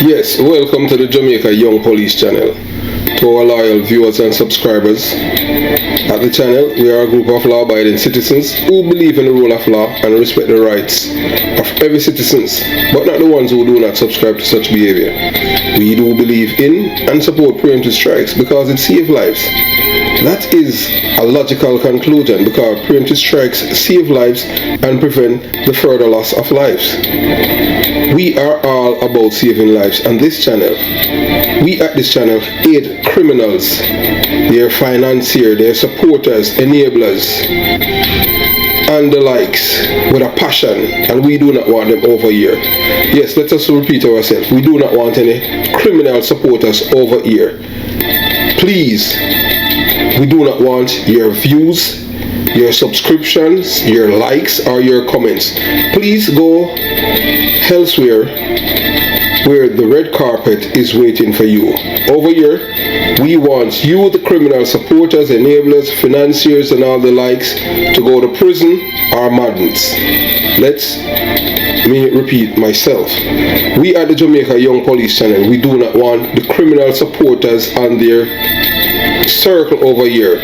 Yes, welcome to the Jamaica Young Police channel. To our loyal viewers and subscribers, at the channel we are a group of law-abiding citizens who believe in the rule of law and respect the rights of every citizens, but not the ones who do not subscribe to such behavior. We do believe in and support preemptive strikes because it saves lives. That is a logical conclusion because preemptive strikes save lives and prevent the further loss of lives. We are all about saving lives on this channel. We at this channel aid criminals, their financiers, their supporters, enablers, and the likes with a passion, and we do not want them over here. Yes, let us repeat ourselves. We do not want any criminal supporters over here. Please, we do not want your views, your subscriptions, your likes, or your comments. Please go elsewhere where the red carpet is waiting for you. Over here, we want you, the criminal supporters, enablers, financiers, and all the likes, to go to prison or madness. Let me repeat myself. We at the Jamaica Young Police channel, we do not want the criminal supporters and their circle over here.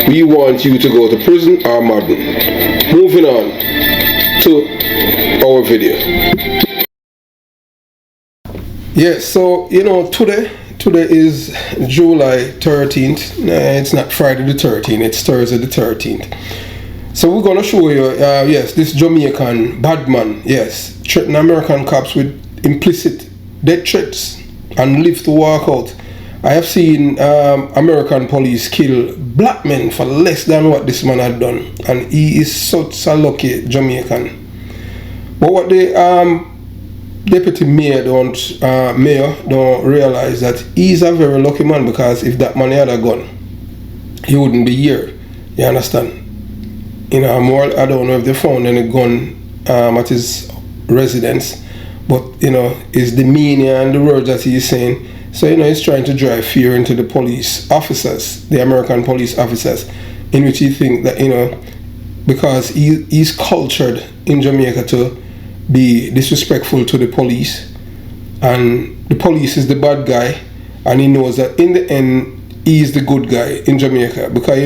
We want you to go to prison or madden. Moving on to our video. Yes, so today is July 13th. It's not Friday the 13th, it's Thursday the 13th. So we're going to show you, yes, this Jamaican Badman, yes, threatening American cops with implicit death threats and live to walk out. I have seen American police kill black men for less than what this man had done, and he is such a lucky Jamaican. But what the deputy mayor don't realize that he's a very lucky man, because if that man had a gun, he wouldn't be here. You understand? I don't know if they found any gun at his residence, but his demeanor and the words that he's saying. So he's trying to drive fear into the police officers, the American police officers, in which he thinks that because he's cultured in Jamaica to be disrespectful to the police, and the police is the bad guy, and he knows that in the end he is the good guy in Jamaica, because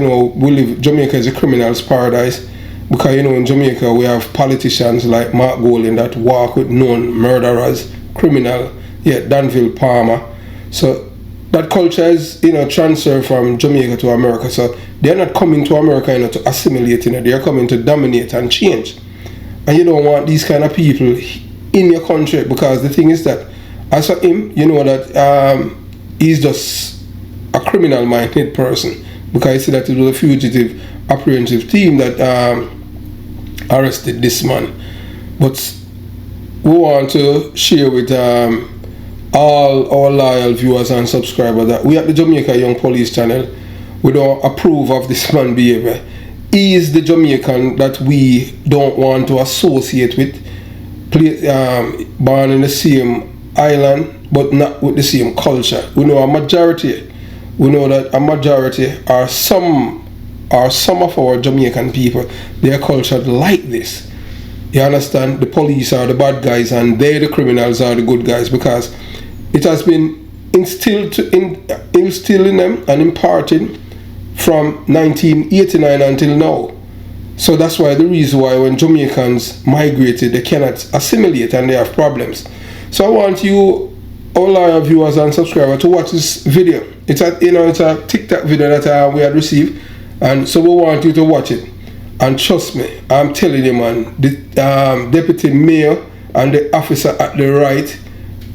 Jamaica is a criminal's paradise, because in Jamaica we have politicians like Mark Golding that walk with known murderers, criminal, Danville Palmer. So that culture is transferred from Jamaica to America. So they're not coming to America to assimilate, they're coming to dominate and change. And you don't want these kind of people in your country, because the thing is that as for him, that he's just a criminal-minded person, because you see that it was a fugitive apprehensive team that arrested this man. But we want to share with all our loyal viewers and subscribers that we at the Jamaica Young Police channel, we don't approve of this man's behavior. He is the Jamaican that we don't want to associate with, born in the same island but not with the same culture. We know that a majority are some of our Jamaican people, they are cultured like this. You understand? The police are the bad guys and they, the criminals, are the good guys, because it has been instilled in them and imparted from 1989 until now. So that's why the reason why when Jamaicans migrated, they cannot assimilate and they have problems. So I want you, all our viewers and subscribers, to watch this video. It's a TikTok video that we had received, and so we want you to watch it. And trust me, I'm telling you, man, the deputy mayor and the officer at the right,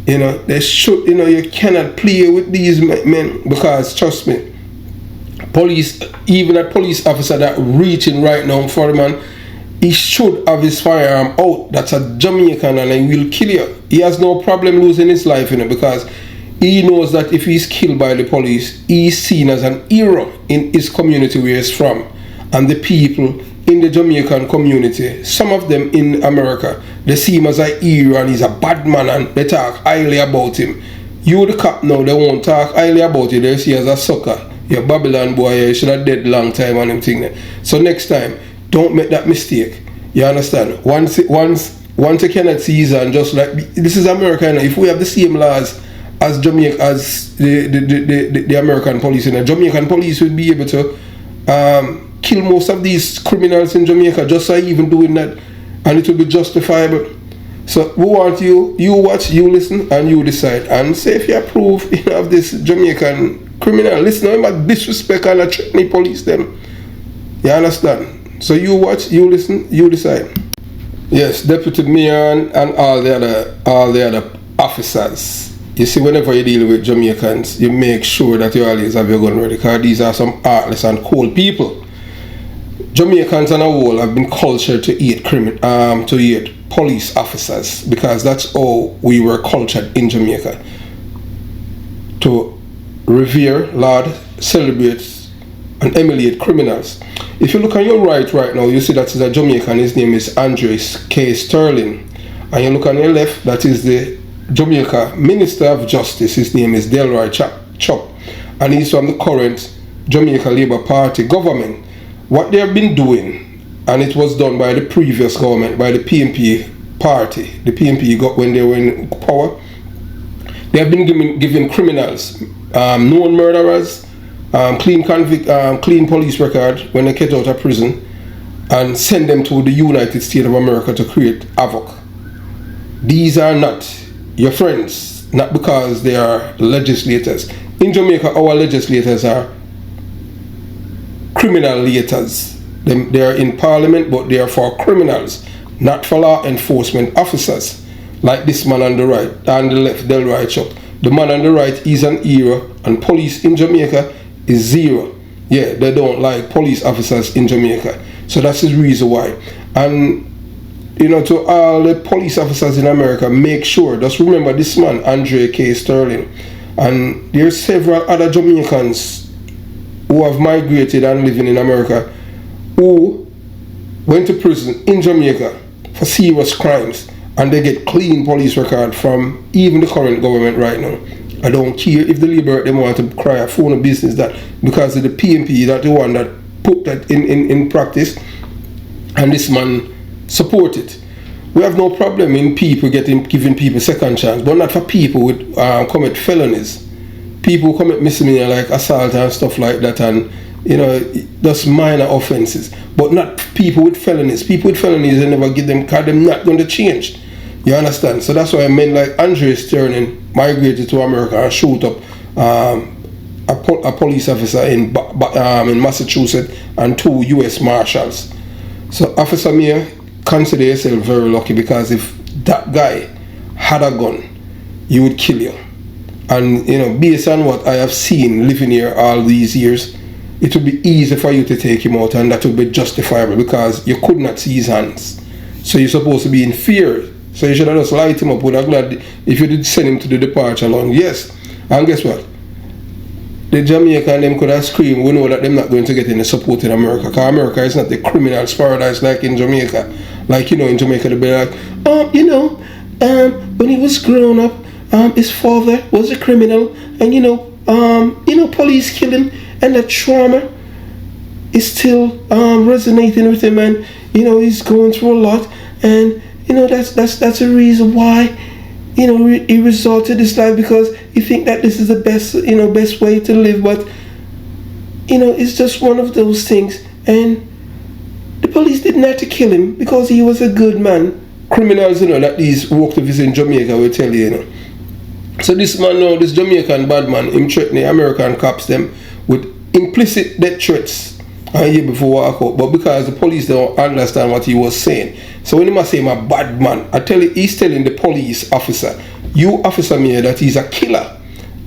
they should, you cannot play with these men, because trust me, police, even a police officer that reaching right now for the man, he should have his firearm out. That's a Jamaican and he will kill you. He has no problem losing his life, because he knows that if he's killed by the police, he's seen as an hero in his community where he's from. And the people in the Jamaican community, some of them in America, they see him as a hero and he's a bad man and they talk highly about him. You the cop now, they won't talk highly about you, they see you as a sucker. You're Babylon boy, you should have dead long time and everything. So next time, don't make that mistake. You understand? Once you cannot seize and just like, this is America, if we have the same laws as Jamaica, as the American police, and the Jamaican police would be able to kill most of these criminals in Jamaica just by even doing that, and it will be justifiable. So we want you watch, you listen, and you decide, and say if you approve of this Jamaican criminal. Listen, remember disrespect and threatening police them. You understand? So you watch, you listen, you decide. Yes, Deputy Mayor and all the other officers. You see, whenever you deal with Jamaicans, you make sure that you always have your gun ready, because these are some heartless and cold people. Jamaicans on a whole have been cultured to hate police officers, because that's how we were cultured in Jamaica. To revere, laud, celebrate, and emulate criminals. If you look on your right now, you see that is a Jamaican. His name is Andres K. Sterling. And you look on your left, that is the Jamaica Minister of Justice. His name is ZELLE Chop, and he's from the current Jamaica Labour Party government. What they have been doing, and it was done by the previous government, by the PNP party, the PNP got when they were in power, they have been giving criminals, known murderers, clean police record when they get out of prison, and send them to the United States of America to create havoc. These are not your friends, not because they are legislators. In Jamaica, our legislators are criminalators. They are in parliament, but they are for criminals, not for law enforcement officers. Like this man on the right, and the left, ZELLE Chop. The man on the right is an hero, and police in Jamaica is zero. Yeah, they don't like police officers in Jamaica. So that's the reason why. And to all the police officers in America, make sure, just remember this man, Andre K. Sterling. And there's several other Jamaicans who have migrated and living in America who went to prison in Jamaica for serious crimes, and they get clean police record from even the current government right now. I don't care if the Labour them want to cry a phone of business, that because of the PNP, that the one that put that in practice, and this man support it. We have no problem in people giving people second chance, but not for people who commit felonies. People who commit misdemeanor like assault and stuff like that, and just minor offenses, but not people with felonies. People with felonies, they never give them, because they're not going to change. You understand? So that's why men like Andre Sterling migrated to America and shoot up a police officer in Massachusetts and 2 U.S. Marshals. So Officer Mayor, consider yourself very lucky, because if that guy had a gun, he would kill you. And based on what I have seen living here all these years, it would be easy for you to take him out, and that would be justifiable, because you could not see his hands. So you're supposed to be in fear. So you should have just light him up. Would have glad if you did send him to the departure line. Yes. And guess what? The Jamaican them could have screamed, we know that they're not going to get any support in America, because America is not the criminal's paradise like in Jamaica. Like, in Jamaica they'll be like, when he was grown up, his father was a criminal, and police killed him, and the trauma is still resonating with him, and he's going through a lot, and that's a reason why he resorted to this life, because he think that this is the best way to live. But it's just one of those things, and the police didn't have to kill him because he was a good man. Criminals, that these activists in Jamaica will tell you, So this man now, this Jamaican Badman, him threatening American cops them with implicit death threats a year before walk out, but because the police don't understand what he was saying. So when he must say him a bad man, he's telling the police officer, you Officer Mayor, that he's a killer,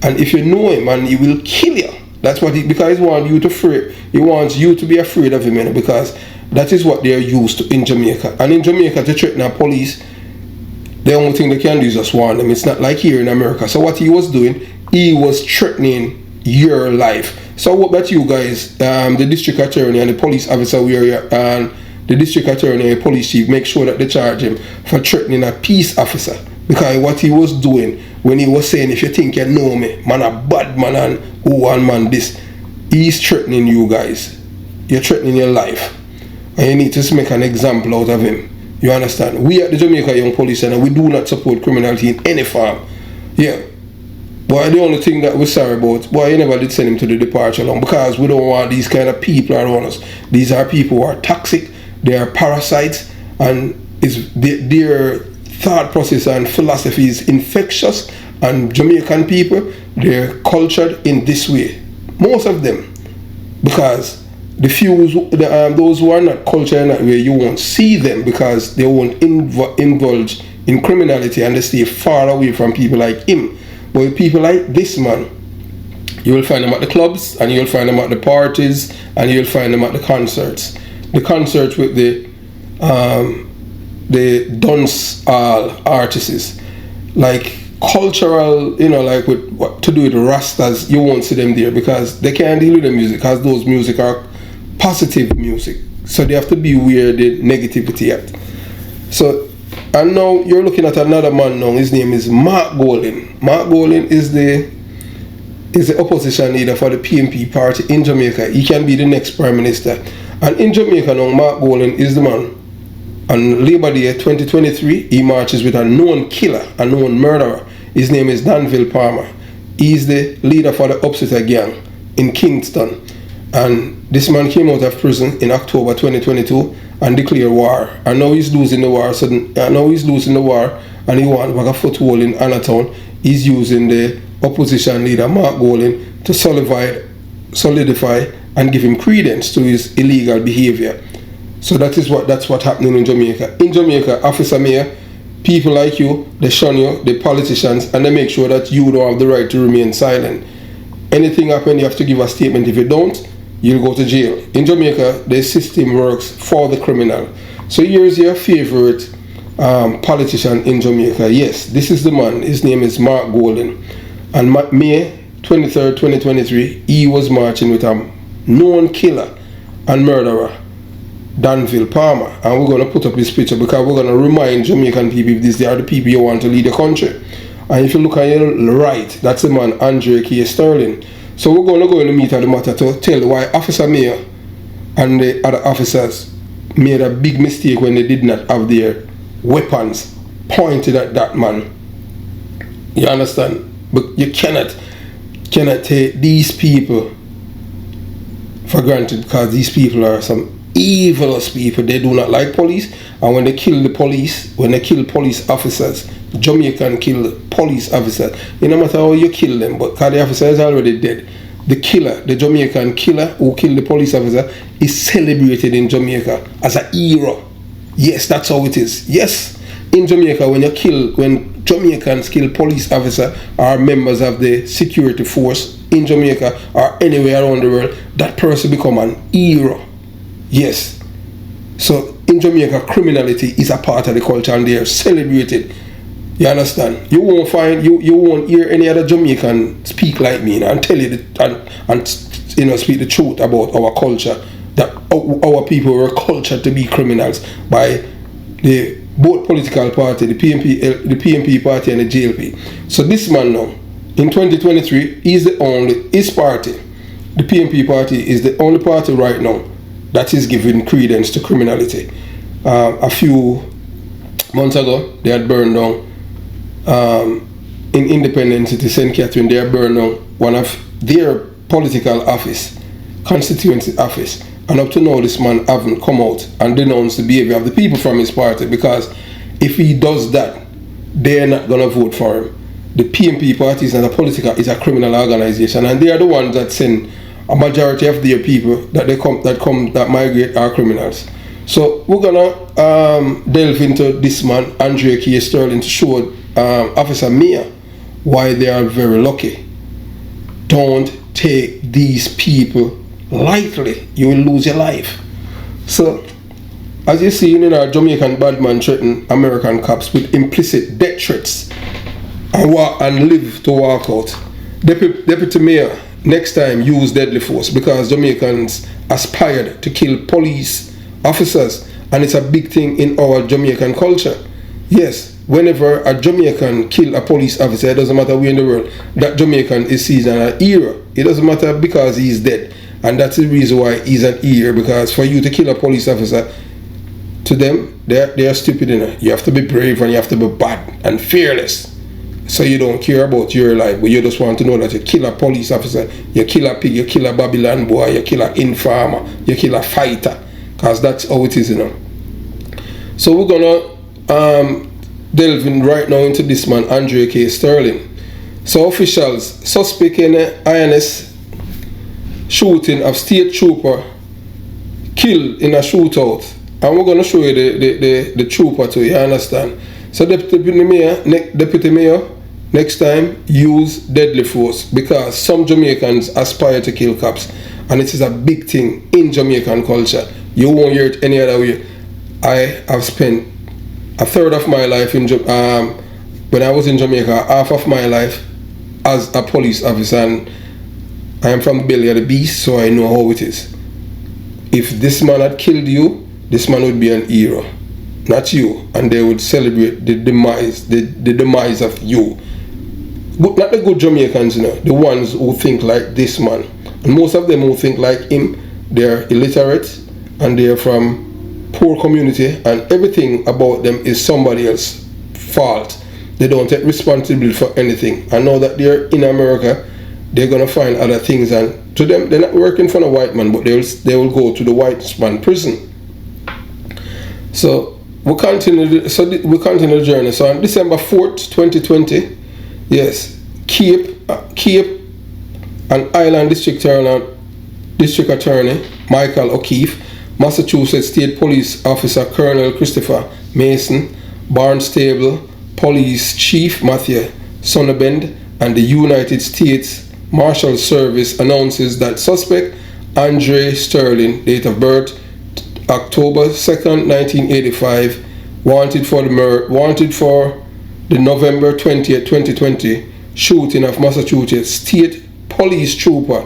and if you know him, and he will kill you. That's what because he wants you to fear. He wants you to be afraid of him, because that is what they are used to in Jamaica. And in Jamaica, to threaten a police, the only thing they can do is just warn them. It's not like here in America. So what he was doing, he was threatening your life. So I hope that you guys, the district attorney and the police officer and the district attorney and the police chief, make sure that they charge him for threatening a peace officer. Because what he was doing when he was saying, if you think you know me, man a bad man and one man this, he's threatening you guys. You're threatening your life. And you need to make an example out of him. You understand? We at the Jamaica Young Police Center, we do not support criminality in any form. Yeah. But But the only thing that we're sorry about, boy, you never did send him to the departure long, because we don't want these kind of people around us. These are people who are toxic, they are parasites, and their thought process and philosophy is infectious. And Jamaican people, they're cultured in this way, most of them, because the few, those who are not cultured in that way, you won't see them because they won't indulge in criminality and they stay far away from people like him. But with people like this man, you will find them at the clubs, and you'll find them at the parties, and you'll find them at the concerts. The concerts with the dance artists, like cultural, you know, like with what to do with the Rastas, you won't see them there because they can't deal with the music, because those music are positive music. So they have to be where the negativity at. So, and now you're looking at another man now. His name is Mark Golding. Mark Golding is the opposition leader for the PNP party in Jamaica. He can be the next prime minister. And in Jamaica now, Mark Golding is the man. On Labor Day 2023, he marches with a known killer, a known murderer. His name is Danville Palmer. He's the leader for the Upsetter gang in Kingston. And this man came out of prison in October 2022 and declared war. And now he's losing the war. So now he's losing the war, and he wants back a foothold in Anatown. He's using the opposition leader Mark Golding to solidify and give him credence to his illegal behavior. So that's what's happening in Jamaica. In Jamaica, officer mayor, people like you, they shun you, the politicians, and they make sure that you don't have the right to remain silent. Anything happen, you have to give a statement. If you don't, you'll go to jail. In Jamaica, the system works for the criminal. So here's your favorite politician in Jamaica. Yes, this is the man. His name is Mark Golding. And May 23rd, 2023, he was marching with a known killer and murderer, Danville Palmer. And we're going to put up this picture because we're going to remind Jamaican people if these are the people you want to lead the country. And if you look at your right, that's the man, Andre K. Sterling. So we're going to go in the meat of the matter to tell why Officer Mayor and the other officers made a big mistake when they did not have their weapons pointed at that man. You understand? But you cannot take these people for granted, because these people are some evilest people. They do not like police, and when they kill the police, when they kill police officers, Jamaican kill police officers, it no matter how you kill them, but because the officer is already dead, the killer, the Jamaican killer who killed the police officer, is celebrated in Jamaica as a hero. Yes, that's how it is. Yes, in Jamaica, when Jamaicans kill police officer or members of the security force in Jamaica or anywhere around the world, that person become an hero. Yes. So in Jamaica, criminality is a part of the culture, and they are celebrated. You understand? You won't hear any other Jamaican speak like me and tell you and speak the truth about our culture, that our people were cultured to be criminals by the both political party, the PNP party and the JLP. So this man now, in 2023, his party, the PNP party, is the only party right now that is giving credence to criminality. A few months ago, they had burned down in Independent City, St. Catherine, they had burned down one of their political office, constituency office. And up to now, this man haven't come out and denounced the behavior of the people from his party, because if he does that, they're not going to vote for him. The PNP party is not a political, it's a criminal organization, and they are the ones that send a majority of their people that migrate are criminals. So we're gonna delve into this man, Andre K. Sterling, to show Officer Mia why they are very lucky. Don't take these people lightly, you will lose your life. So, as you see, our Jamaican Badman threaten American cops with implicit death threats and live to walk out. Deputy Mayor, next time use deadly force, because Jamaicans aspired to kill police officers, and it's a big thing in our Jamaican culture. Yes, whenever a Jamaican kill a police officer, it doesn't matter where in the world, that Jamaican is seen as an hero. It doesn't matter because he's dead. And that's the reason why he's an hero, because for you to kill a police officer, to them, they are stupid enough. You have to be brave and you have to be bad and fearless. so you don't care about your life, but you just want to know that you kill a police officer, you kill a pig, you kill a Babylon boy, you kill an informer, you kill a fighter, because that's how it is, you know. So we're gonna delve in right now into this man, Andre K. Sterling. So officials, suspect in INS shooting of state trooper killed in a shootout, and we're gonna show you the trooper too, you understand. So deputy mayor, next time use deadly force, because some Jamaicans aspire to kill cops, and it is a big thing in Jamaican culture. You won't hear it any other way. I have spent a third of my life in when I was in Jamaica, half of my life as a police officer, and I am from the belly of the beast, so I know how it is. If this man had killed you, this man would be an hero, not you, and they would celebrate the demise of you. But not the good Jamaicans, you know, the ones who think like this man. And most of them who think like him, they're illiterate and they're from poor community, and everything about them is somebody else's fault. They don't take responsibility for anything. And now that they're in America, they're gonna find other things, and to them, they're not working for a white man, but they will go to the white man prison. So we continue the journey. So on December 4th, 2020, yes, Cape and Island District Attorney Michael O'Keefe, Massachusetts State Police Officer Colonel Christopher Mason, Barnstable Police Chief Matthew Sonnabend, and the United States Marshal Service announces that suspect Andre Sterling, date of birth October 2nd, 1985, wanted for the November 20th, 2020 shooting of Massachusetts State Police trooper,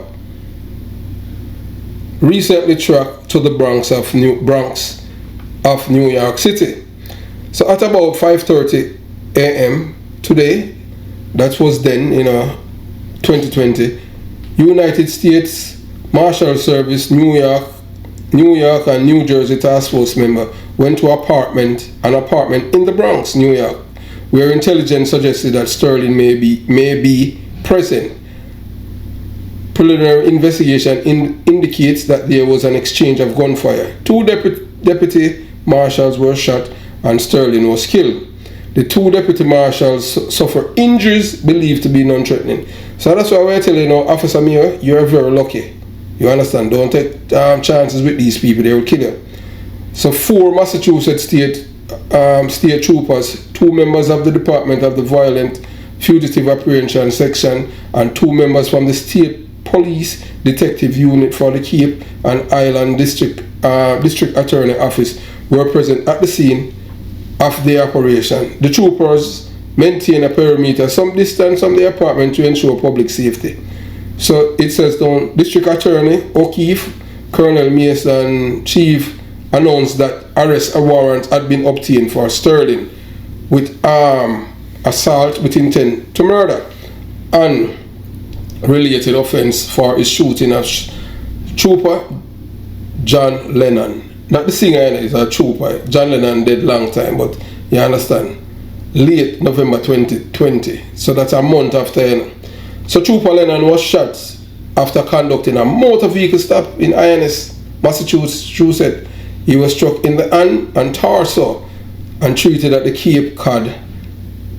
recently tracked to the Bronx of New York City. So at about 5:30 a.m. today, that was then, 2020, United States Marshal Service New York and New Jersey task force member went to an apartment in the Bronx, New York, where intelligence suggested that Sterling may be present. Preliminary investigation indicates that there was an exchange of gunfire. Two deputy marshals were shot and Sterling was killed. The two deputy marshals suffered injuries believed to be non-threatening. So that's why we're telling you, Officer Mayor, you're very lucky. You understand? Don't take chances with these people, they will kill you. So 4 Massachusetts state troopers, 2 members of the Department of the Violent Fugitive Apprehension Section, and 2 members from the State Police Detective Unit for the Cape and Island District Attorney Office were present at the scene of the operation. The troopers maintain a perimeter some distance from the apartment to ensure public safety. So it says down, District Attorney O'Keefe, Colonel Mason Chief announced that arrest warrant had been obtained for Sterling with assault with intent to murder and related offense for his shooting of trooper John Lennon. Not the singer, is a trooper. John Lennon dead long time, but you understand. Late November 2020. So that's a month after. So Trooper Lennon was shot after conducting a motor vehicle stop in INS, Massachusetts. He was struck in the hand and torso and treated at the Cape Cod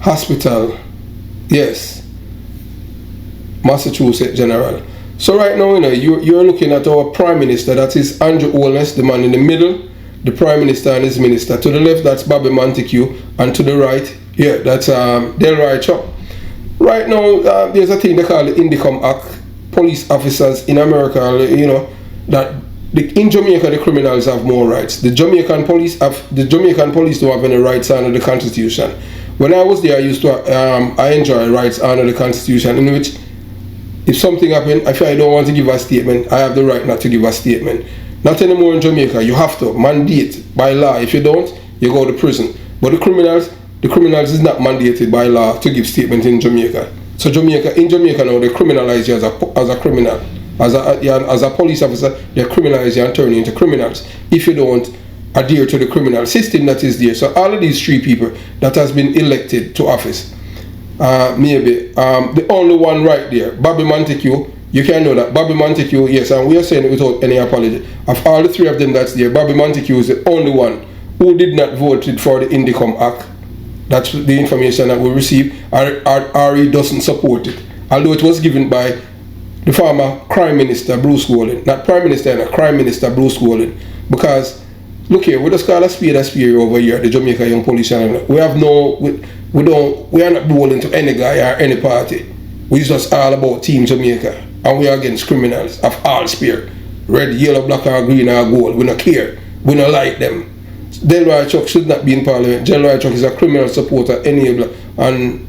Hospital. Yes, Massachusetts General. So right now, you're looking at our Prime Minister. That is Andrew Holness, the man in the middle, the Prime Minister and his Minister. To the left, that's Bobby Montague, and to the right, yeah, that's Delroy Chop. Right now, there's a thing they call the Indicom Act. Police officers in America, that in Jamaica the criminals have more rights. The Jamaican police don't have any rights under the Constitution. When I was there, I enjoy rights under the Constitution, in which if something happened, if I don't want to give a statement, I have the right not to give a statement. Not anymore in Jamaica. You have to mandate by law. If you don't, you go to prison. But the criminals is not mandated by law to give statement in Jamaica. So in Jamaica now, they criminalize you as a criminal. As a police officer, they criminalize you and turn you into criminals if you don't adhere to the criminal system that is there. So all of these 3 people that has been elected to office, maybe. The only one right there, Bobby Montague, you can know that. Bobby Montague, yes, and we are saying it without any apology. Of all the three of them that's there, Bobby Montague is the only one who did not vote for the Indicom Act. That's the information that we received, or he doesn't support it. Although it was given by the former Crime Minister Bruce Golding, not Prime Minister, no, Crime Minister Bruce Golding. Because, look here, we just call a spade over here at the Jamaica Young Police Channel. We have no, we are not bowling to any guy or any party. We just all about Team Jamaica. And we are against criminals of all spear. Red, yellow, black, or green, or gold. We don't care. We don't like them. Delroy Chuck should not be in Parliament. Delroy Chuck is a criminal supporter, enabler, and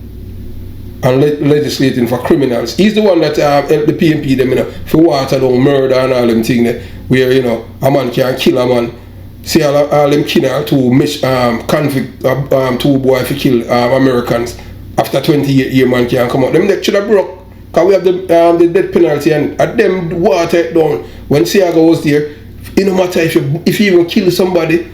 legislating for criminals. He's the one that helped the PMP them, for water down, murder and all them things where, a man can kill a man. See all them killer convict, two boys for kill Americans. After 28 years, man can come out. Them neck should have broke. Because we have the death penalty, and at them water it down. When Siaga was there, it no matter if you even kill somebody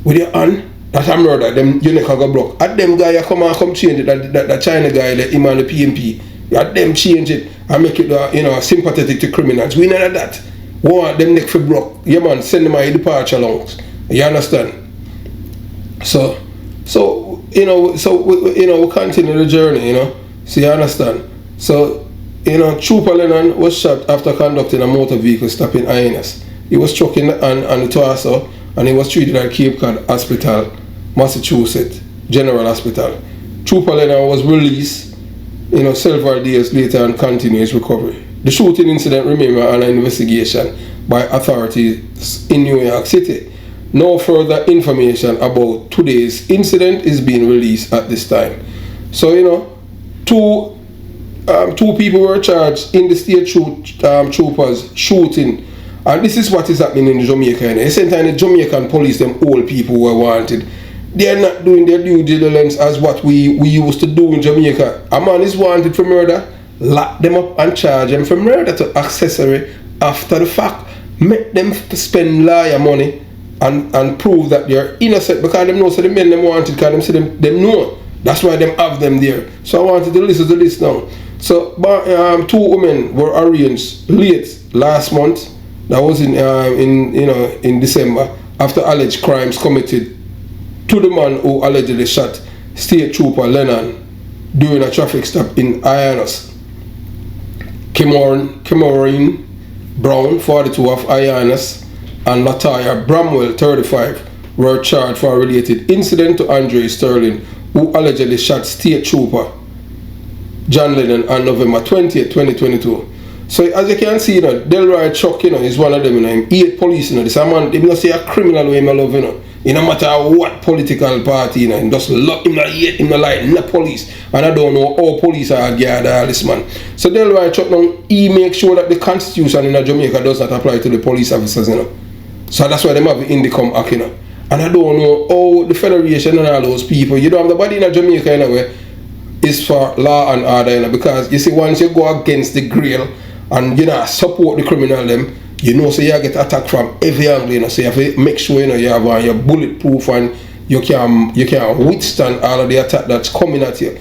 with your hand, that's a murder. Them your neck go broke. At them guy come change it. That China guy, him and the PMP. At them change it and make it sympathetic to criminals. We know that. We want them neck for broke. Yeah man, send them a departure allowance. You understand? So we continue the journey. So you understand? So, Trooper Lennon was shot after conducting a motor vehicle stop in Hyannis. He was struck on the torso and he was treated at Cape Cod Hospital, Massachusetts, General Hospital. Trooper Lennon was released, several days later and continued his recovery. The shooting incident remains under investigation by authorities in New York City. No further information about today's incident is being released at this time. So, two people were charged in the state troopers shooting, and this is what is happening in Jamaica. At the same time, the Jamaican police, them old people were wanted. They are not doing their due diligence as what we used to do in Jamaica. A man is wanted for murder, lock them up and charge them for murder to accessory after the fact. Make them to spend liar money and prove that they're innocent, because them know so the men them wanted, because them say them know. That's why them have them there. So I wanted to listen to this now. So two women were arraigned late last month. That was in December, after alleged crimes committed to the man who allegedly shot State Trooper Lennon during a traffic stop in Hyannis. Cameron Brown, 42 of Hyannis, and Latoya Bramwell, 35, were charged for a related incident to Andre Sterling, who allegedly shot State Trooper John Lennon on November 20th, 2022. So as you can see, Delroy Chuck, is one of them. Him hate police. This a man, him not say a criminal way him love. No matter what political party, him just love him, not hate him, not like no police. And I don't know how police are guard all this man. So Delroy Chuck now, he makes sure that the constitution in Jamaica does not apply to the police officers. So that's why they have the Indicom Act. And I don't know how the Federation and all those people, you don't have the body in Jamaica anyway, is for law and order, because you see, once you go against the grail and support the criminal them, so you get attacked from every angle, so you have to make sure you have your bulletproof and you can withstand all of the attack that's coming at you.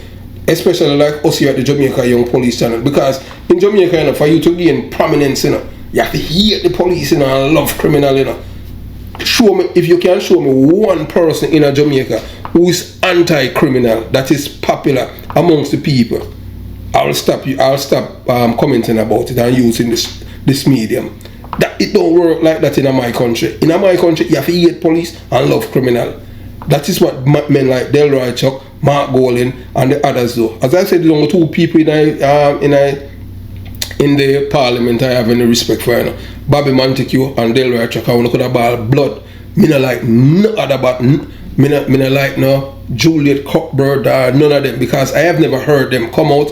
Especially like us here at the Jamaica Young Police Channel, because in Jamaica, for you to gain prominence, you have to hate the police and love criminal. Show me, if you can show me one person in Jamaica who is anti-criminal, that is popular amongst the people, I'll stop commenting about it and using this medium. That it don't work like that in my country. In my country, you have to hate police and love criminal. That is what men like Delroy Chuck, Mark Golding, and the others do. As I said, the only two people in the parliament I have any respect for. Bobby Montague and Delroy Chuck. I want to have ball blood. Me not like no other button. Me not like no Juliet Cockbird or none of them, because I have never heard them come out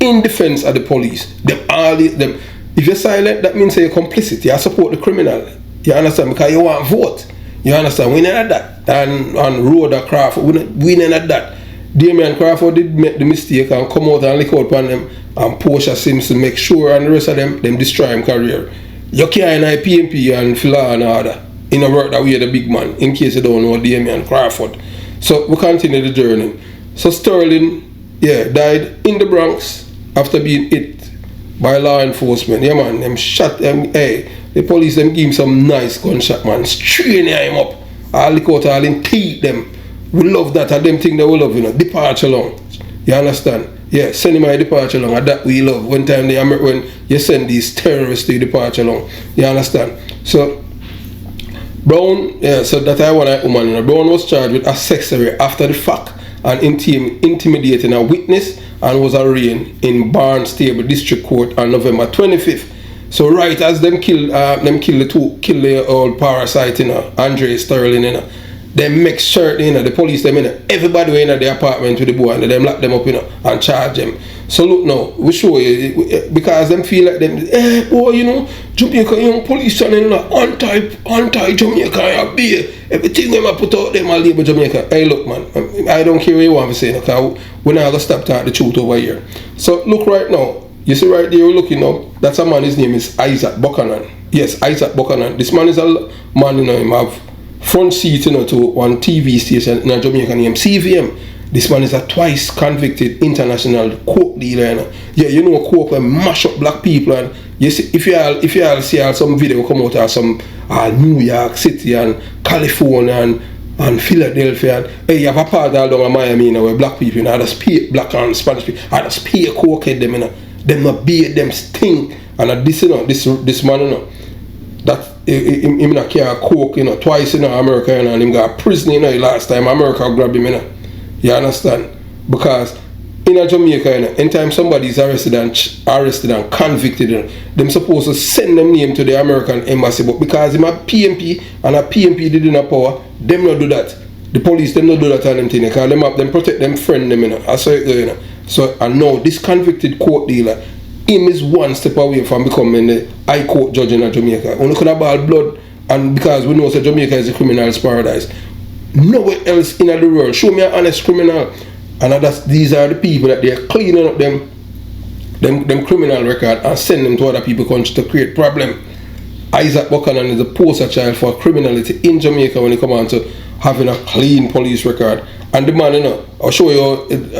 in defense of the police. Them. If you're silent, that means you're complicit. You support the criminal. You understand? Because you want vote. You understand? We never that. And Rhoda Crawford, we never that. Damian Crawford did make the mistake and come out and lick out on them, and Portia Simpson make sure, and the rest of them destroy him career. You can't PMP and Fila and other in a work that we are the big man, in case you don't know Damian Crawford. So we continue the journey. So Sterling died in the Bronx after being hit by law enforcement. Yeah, man, them shot them. Hey, the police them give him some nice gunshot, man. Straight him up. All the court, all in teeth them. We love that. And them thing that we love, you know. Departure long. You understand? Yeah, send him my departure long. And that we love. One time when you send these terrorists to departure long. You understand? So Brown, so that I want a woman, you know. Brown was charged with accessory after the fact and intimidating a witness, and was arraigned in Barnstable District Court on November 25th. So right as them kill the old parasite, you know, Andre Sterling, you know, them make sure, you know, the police them, you know, everybody in the apartment with the boy, and them lock them up, you know, and charge them. So look now, we show you, because them feel like them, boy, you know, Jamaica young police channel, you know, anti-Jamaica, be everything them I put out them, I label Jamaica. Hey look, man, I don't care what you want to say, because we're not going to stop talking the truth over here. So look right now, you see right there, we're looking now, that's a man, his name is Isaac Buchanan. Yes, Isaac Buchanan. This man is a man, you know, him have front seat, you know, to one TV station in a Jamaican named CVM. This man is a twice convicted international coke dealer, you know. Yeah, you know, coke will mash up black people, and you see, if you all see some video come out of some New York City and California and Philadelphia, and hey, you have a part all down in Miami, you know, where black people, you know, I just pay black and Spanish people, I just pay a coke head them, you know, them not beat them stink, and this, you know, this man, you know, that him not carry coke, you know, twice, you know, America, you know, and him got prison, you know, last time America grabbed him, you know. You understand? Because in a Jamaica, you know, anytime somebody is arrested and convicted, you know, them supposed to send them name to the American embassy, but because him a PMP and a PMP didn't have power, them not do that. The police them not do that on them thing, because them protect them friend them, you know. I saw it, you know. So I know this convicted court dealer, him is one step away from becoming the high court judge in Jamaica. Only could have ball blood, and because we know that Jamaica is a criminal's paradise. Nowhere else in the world. Show me an honest criminal. And these are the people that they're cleaning up them criminal record and send them to other people's country to create problem. Isaac Buchanan is a poster child for criminality in Jamaica when it comes on to having a clean police record. And the man, you know, I'll show you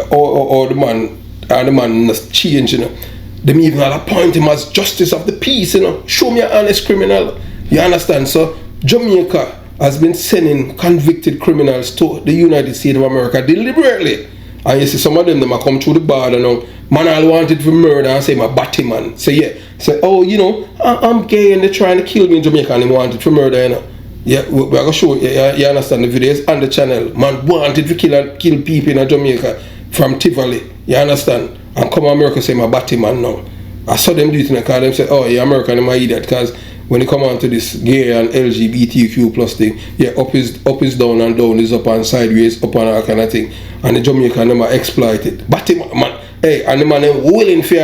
how the man has changed, you know. Them even appoint him as justice of the peace, you know. Show me an honest criminal. You understand? So Jamaica has been sending convicted criminals to the United States of America deliberately. And you see some of them are come through the border now. Man, I wanted for murder and say my Batman. Say yeah. Say, oh, you know, I'm gay and they're trying to kill me in Jamaica and they wanted for murder, you know. Yeah, we're gonna show you, you understand the videos on the channel. Man wanted to kill people in Jamaica from Tivoli. You understand? And come America say my Batman now. I saw them do it in the car, them say, oh yeah, American am I idiot, because when you come on to this gay and LGBTQ plus thing, yeah, up is down and down is up and sideways, up and all kind of thing. And the Jamaican them are exploited. But man, hey, and the man them willing for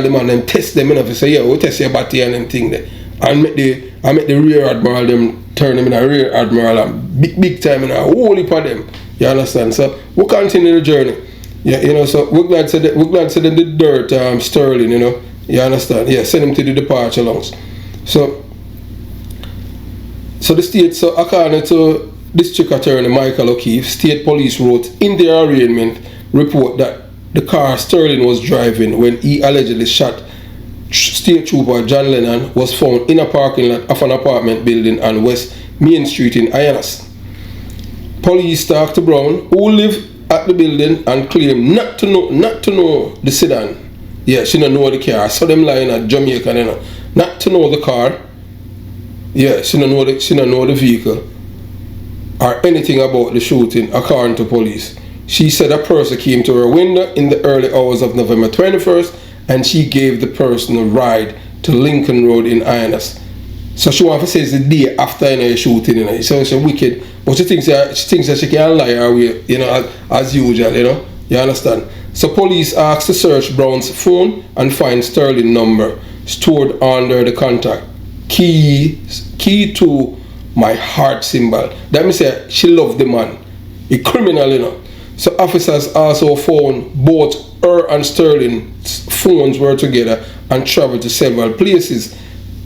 the man them test them enough to say, yeah, we'll test your body and them thing there. And make the rear admiral them turn them in a rear admiral and big time in a whole heap of them. You understand? So we'll continue the journey. Yeah, you know, so we're glad to them the dirt Sterling, you know. You understand? Yeah, send him to the departure lounge. So the state, so according to District Attorney Michael O'Keefe, state police wrote in their arraignment report that the car Sterling was driving when he allegedly shot State Trooper John Lennon was found in a parking lot of an apartment building on West Main Street in Hyannis. Police talked to Brown, who lived at the building, and claimed not to know the sedan. Yeah, she don't know the car. I saw them lying at Jamaica, you know. Not to know the car. Yeah, she don't know the vehicle or anything about the shooting, according to police. She said a person came to her window in the early hours of November 21st, and she gave the person a ride to Lincoln Road in Hyannis. So she wants to say it's the day after, you know, the shooting, you know. So she's wicked, but she thinks that she can lie her way, you know, as usual, you know. You understand? So police asked to search Brown's phone and find Sterling number stored under the contact. Key to my heart symbol. That means she loved the man. A criminal, you know. So officers also found both her and Sterling's phones were together and traveled to several places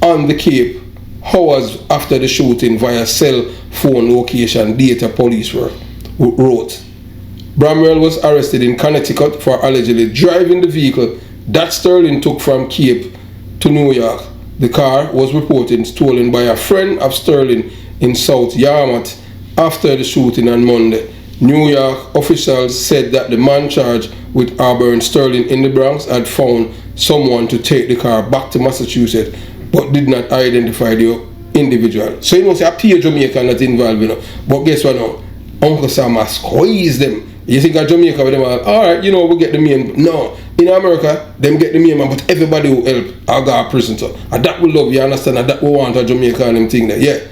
on the Cape hours after the shooting via cell phone location data, police wrote. Bramwell was arrested in Connecticut for allegedly driving the vehicle that Sterling took from Cape to New York. The car was reported stolen by a friend of Sterling in South Yarmouth after the shooting on Monday. New York officials said that the man charged with harboring Sterling in the Bronx had found someone to take the car back to Massachusetts, but did not identify the individual. So you know, say a pure Jamaican that's involved, you know. But guess what now? Uncle Sam has squeezed them. You think of Jamaica with them alright, you know, we get the main. No, in America, them get the main man, but everybody will help. I'll go to prison, so. And that we love, you understand? And that we want a Jamaica and them thing there, yeah.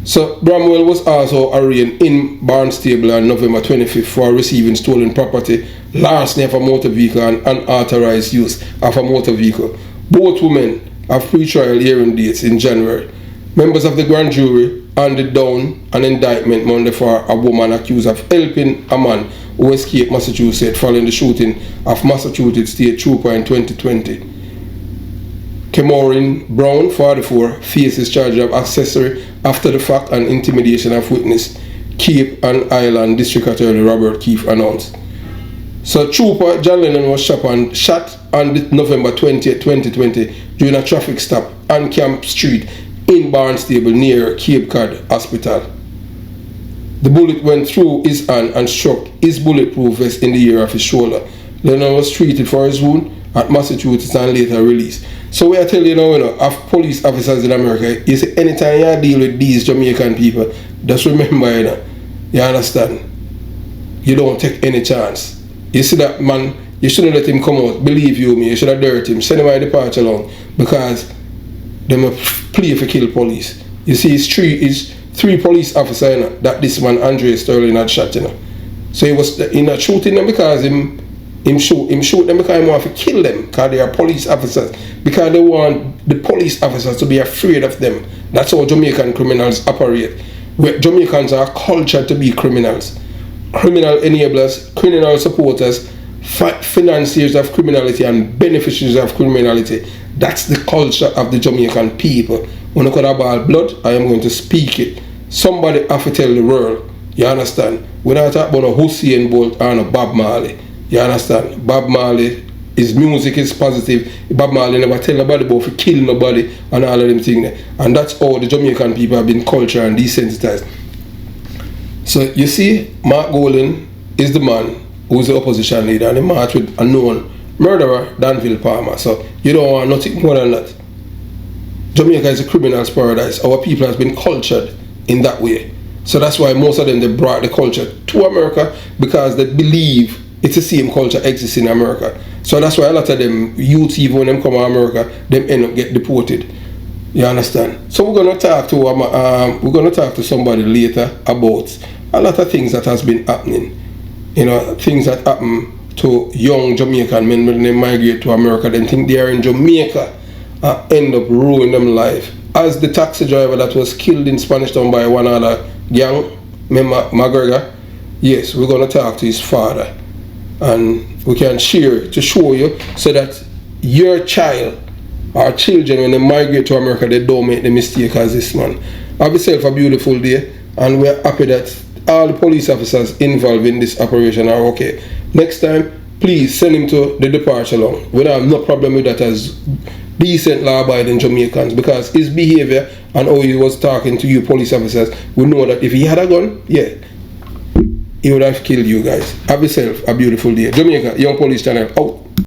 So Bramwell was also arraigned in Barnstable on November 25th for receiving stolen property, larceny of a motor vehicle, and unauthorized use of a motor vehicle. Both women have pre-trial hearing dates in January. Members of the grand jury handed down an indictment Monday for a woman accused of helping a man who escaped Massachusetts following the shooting of Massachusetts State Trooper in 2020. Cameron Brown, 44, faces charge of accessory after the fact and intimidation of witness, Cape and Island District Attorney Robert Keefe announced. So Trooper John Lennon was shot on November 20th, 2020 during a traffic stop on Camp Street in Barnstable near Cape Cod Hospital. The bullet went through his hand and struck his bulletproof vest in the area of his shoulder. Lennon was treated for his wound at Massachusetts and later released. So we are telling you now, of police officers in America, you see, anytime you deal with these Jamaican people, just remember, you understand, you don't take any chance. You see that man, you shouldn't let him come out. Believe you me, you should have dirt him. Send him at departure along, because they must play for kill police. You see, it's three police officers that this man Andre Sterling had shot. So he was not shooting them because him shoot them because he want to kill them, because they are police officers, because they want the police officers to be afraid of them. That's how Jamaican criminals operate. Jamaicans are cultured to be criminals. Criminal enablers, criminal supporters, financiers of criminality and beneficiaries of criminality. That's the culture of the Jamaican people. When I cut about blood, I am going to speak it. Somebody have to tell the world. You understand? We're not talking about a Hussein Bolt and a Bob Marley. You understand? Bob Marley, his music is positive. Bob Marley never tell nobody about to kill nobody and all of them things. And that's how the Jamaican people have been cultured and desensitized. So you see, Mark Golan is the man who is the opposition leader, and he marched with a known murderer, Danville Palmer. So you don't want nothing more than that. Jamaica is a criminal's paradise. Our people has been cultured in that way. So that's why most of them, they brought the culture to America, because they believe it's the same culture exists in America. So that's why a lot of them youth, even when them come to America, them end up get deported. You understand? So we're gonna talk to somebody later about a lot of things that has been happening. You know, things that happen to young Jamaican men when they migrate to America. They think they are in Jamaica and end up ruining them life. As the taxi driver that was killed in Spanish Town by one other gang, McGregor, yes, we're gonna talk to his father, and we can share to show you so that your child or children, when they migrate to America, they don't make the mistake as this man. Have yourself a beautiful day, and we're happy that all the police officers involved in this operation are okay. Next time, please send him to the departure along. We don't have no problem with that as decent law-abiding Jamaicans, because his behavior and how he was talking to you police officers, we know that if he had a gun, yeah, he would have killed you guys. Have yourself a beautiful day. Jamaica Young Police Channel out.